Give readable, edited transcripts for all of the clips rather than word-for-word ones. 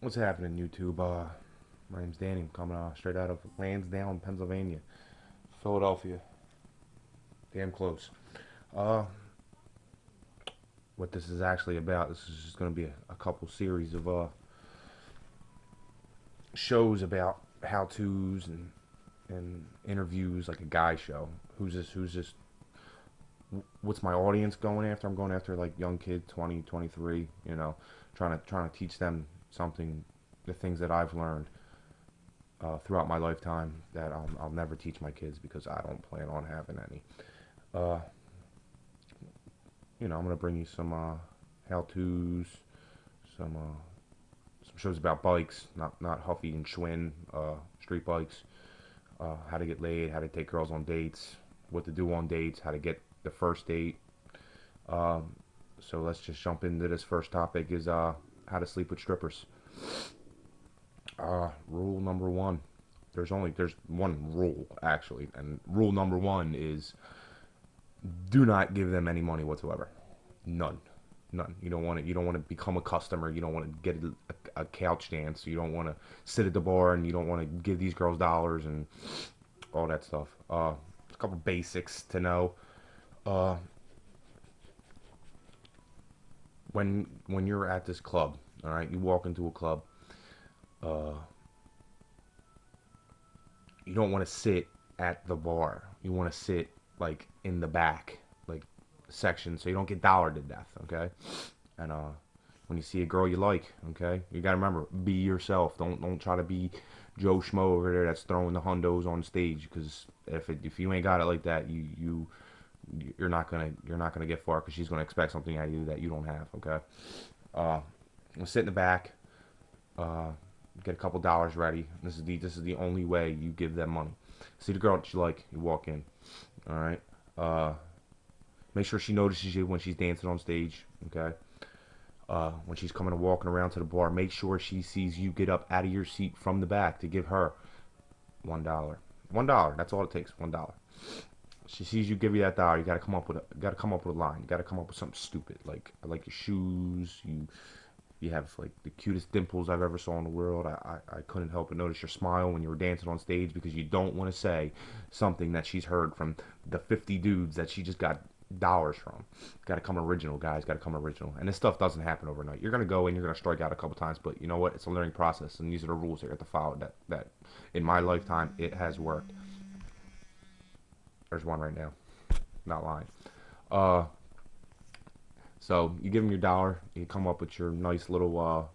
What's happening, YouTube? My name's Danny. I'm coming straight out of Lansdowne, Pennsylvania, Philadelphia. Damn close. Uh, what this is actually about? This is just going to be a couple series of shows about how tos and interviews, like a guy show. Who's this? Who's this? What's my audience going after? I'm going after like young kids, 20, 23. Trying to teach them something, the things that I've learned throughout my lifetime that I'll never teach my kids because I don't plan on having any. Uh, I'm gonna bring you some how-tos, some shows about bikes, not Huffy and Schwinn, street bikes, how to get laid, how to take girls on dates, what to do on dates, how to get the first date. Um, so let's just jump into this first topic is how to sleep with strippers. Rule number one. There's one rule actually, and rule number one is do not give them any money whatsoever. None. None. You don't want to become a customer. You don't want to get a couch dance. You don't want to sit at the bar, and you don't want to give these girls dollars and all that stuff. A couple basics to know. Uh, when you're at this club, all right, you walk into a club. Uh, you don't want to sit at the bar. You want to sit like in the back, like section, so you don't get dollared to death. Okay, and when you see a girl you like, okay, you gotta remember, be yourself. Don't try to be Joe Schmo over there that's throwing the hundos on stage. Because if you ain't got it like that, you're not gonna get far. Because she's gonna expect something out of you that you don't have. Okay, uh, sit in the back. Uh, get a couple dollars ready. This is the only way you give them money. See the girl that you like, you walk in. All right. Uh, Make sure she notices you when she's dancing on stage. Okay. When she's coming and walking around to the bar, make sure she sees you get up out of your seat from the back to give her $1. $1. That's all it takes. $1. She sees you give you that dollar. You gotta come up with a line. You gotta come up with something stupid like I like your shoes. You have like the cutest dimples I've ever saw in the world. I couldn't help but notice your smile when you were dancing on stage because you don't want to say something that she's heard from the 50 dudes that she just got dollars from. Got to come original, guys. Got to come original. And this stuff doesn't happen overnight. You're gonna go and you're gonna strike out a couple times, but you know what? It's a learning process, and these are the rules that you have to follow. That in my lifetime it has worked. There's one right now. Not lying. Uh, so you give them your dollar. You come up with your nice little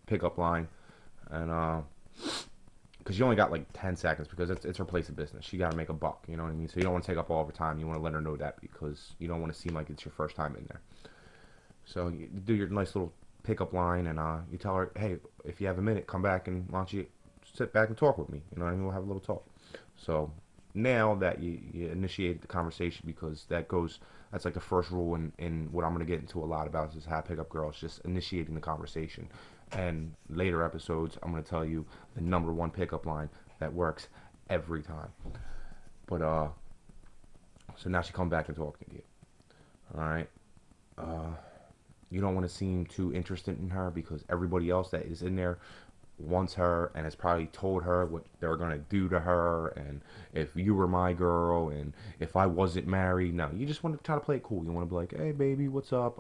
pickup line, and because you only got like 10 seconds because it's her place of business. She got to make a buck, you know what I mean? So you don't want to take up all of her time. You want to let her know that because you don't want to seem like it's your first time in there. So you do your nice little pickup line and you tell her, hey, if you have a minute, come back and why don't you sit back and talk with me? You know what I mean? We'll have a little talk. So now that you initiated the conversation because that's like the first rule in what I'm going to get into a lot about is how to pick up girls, just initiating the conversation. And later episodes, I'm going to tell you the number one pickup line that works every time. But so now she come back and talking to you. All right. Uh, you don't want to seem too interested in her because everybody else that is in there wants her and has probably told her what they're gonna do to her and if you were my girl and if I wasn't married. No, you just want to try to play it cool. You want to be like, hey baby, what's up?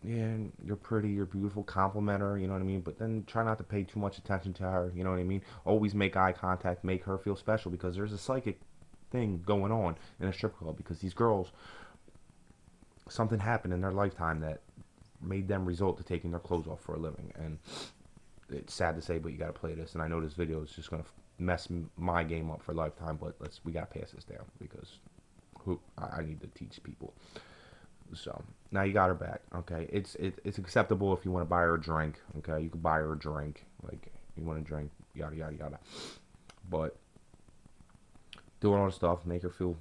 Yeah, you're pretty, you're beautiful, compliment her, you know what I mean? But then try not to pay too much attention to her, you know what I mean? Always make eye contact, make her feel special because there's a psychic thing going on in a strip club because these girls, something happened in their lifetime that made them resort to taking their clothes off for a living. And it's sad to say, but you got to play this. And I know this video is just gonna mess my game up for a lifetime, but we gotta pass this down because I need to teach people. So now you got her back. Okay, it's acceptable if you want to buy her a drink. Okay, you can buy her a drink. Like you want a drink, yada yada yada. But doing all the stuff, make her feel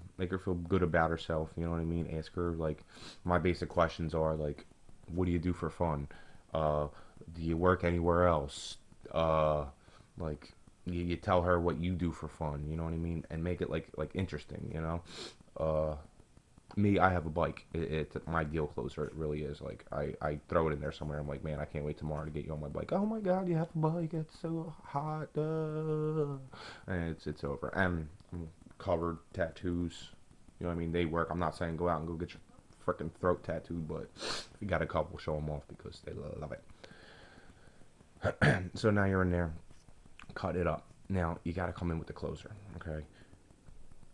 good about herself. You know what I mean? Ask her like my basic questions are like, what do you do for fun? Uh, do you work anywhere else? Uh, like you tell her what you do for fun. You know what I mean? And make it like interesting. Uh, Me, I have a bike. It's my deal closer. It really is. Like I throw it in there somewhere. I'm like, man, I can't wait tomorrow to get you on my bike. Oh my God, you have a bike? It's so hot. And it's over. And I'm covered tattoos. You know what I mean? They work. I'm not saying go out and go get your freaking throat tattooed, but if you got a couple, show them off because they love it. So now you're in there, cut it up. Now you got to come in with the closer. Okay,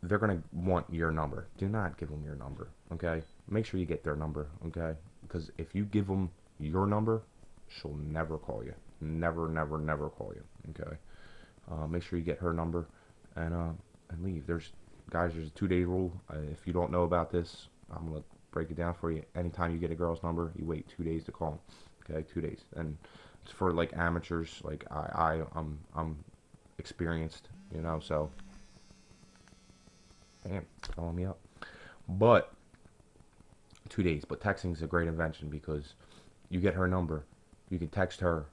they're gonna want your number. Do not give them your number. Okay, make sure you get their number. Okay, because if you give them your number, she'll never call you. Never, never, never call you. Okay, make sure you get her number, and leave. There's a 2 day rule. If you don't know about this, I'm gonna break it down for you. Anytime you get a girl's number, you wait 2 days to call them. Okay, 2 days, and it's for like amateurs. Like I'm experienced, you know. So, damn, it's calling me up. But 2 days. But texting is a great invention because you get her number, you can text her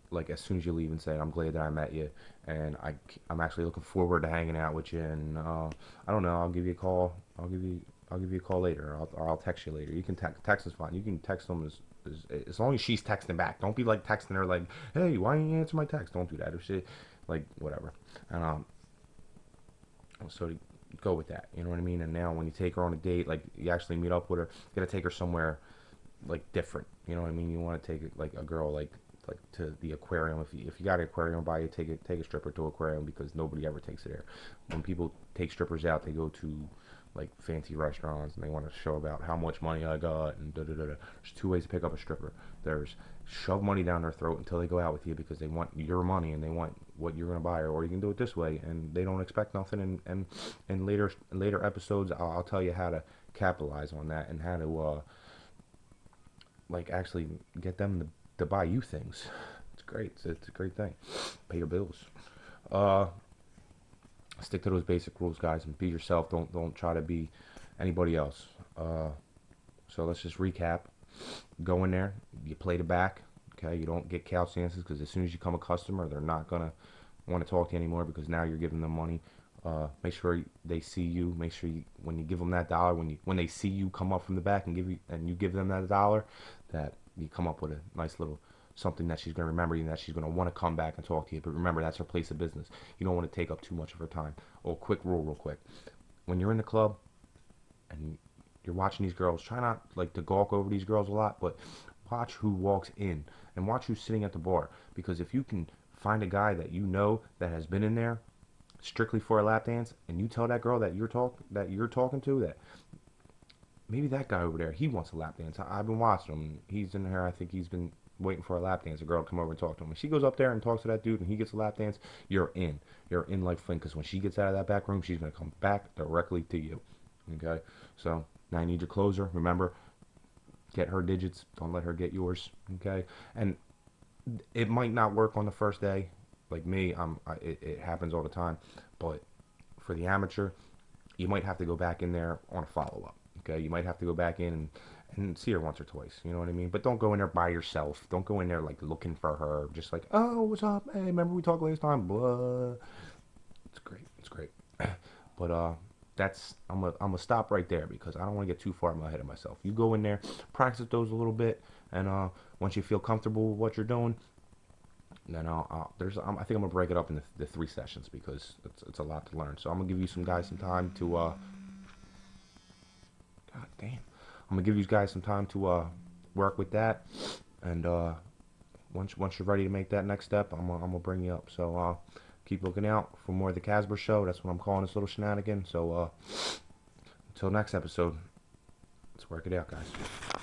like as soon as you leave and say, I'm glad that I met you, and I'm actually looking forward to hanging out with you, and I don't know, I'll give you a call. I'll give you a call later, or I'll text you later. You can text is fine. You can text them as long as she's texting back. Don't be like texting her like, hey, why didn't you answer my text? Don't do that or shit, like whatever. And so to go with that, you know what I mean. And now when you take her on a date, like you actually meet up with her, you gotta take her somewhere like different. You know what I mean? You want to take it like a girl like to the aquarium. If you got an aquarium by you, take a stripper to aquarium because nobody ever takes it there. When people take strippers out, they go to like fancy restaurants and they want to show about how much money I got and da da da da. There's 2 ways to pick up a stripper. There's shove money down their throat until they go out with you because they want your money and they want what you're gonna buy, or you can do it this way and they don't expect nothing. And in later episodes, I'll tell you how to capitalize on that and how to like actually get them to buy you things. It's great. It's a great thing. Pay your bills. Uh, Stick to those basic rules, guys, and be yourself. Don't try to be anybody else. So let's just recap. Go in there. You play the back. Okay. You don't get couch dances because as soon as you become a customer, they're not gonna want to talk to you anymore because now you're giving them money. Make sure they see you. Make sure when you give them that dollar, when they see you come up from the back and you give them that dollar, that you come up with a nice little something that she's going to remember you and that she's going to want to come back and talk to you. But remember, that's her place of business. You don't want to take up too much of her time. Oh, quick rule, real quick. When you're in the club and you're watching these girls, try not like to gawk over these girls a lot, but watch who walks in and watch who's sitting at the bar. Because if you can find a guy that you know that has been in there strictly for a lap dance, and you tell that girl that you're talking to that maybe that guy over there, he wants a lap dance. I've been watching him. He's in here. I think he's been waiting for a lap dance. A girl to come over and talk to him. If she goes up there and talks to that dude and he gets a lap dance, you're in. You're in like Flint because when she gets out of that back room, she's going to come back directly to you. Okay? So now you need your closer. Remember, get her digits. Don't let her get yours. Okay? And it might not work on the first day. Like me, it happens all the time. But for the amateur, you might have to go back in there on a follow-up. Okay? You might have to go back in and see her once or twice. You know what I mean? But don't go in there by yourself. Don't go in there like looking for her. Just like, oh, what's up? Hey, remember we talked last time? Blah. It's great. It's great. But I'm gonna stop right there because I don't want to get too far ahead of myself. You go in there, practice those a little bit, and once you feel comfortable with what you're doing, then I think I'm gonna break it up into the 3 sessions because it's a lot to learn. So I'm gonna give you guys some time to God damn. I'm gonna give you guys some time to work with that, and once you're ready to make that next step, I'm gonna bring you up. So keep looking out for more of the Kazber Show. That's what I'm calling this little shenanigan. So until next episode, let's work it out, guys.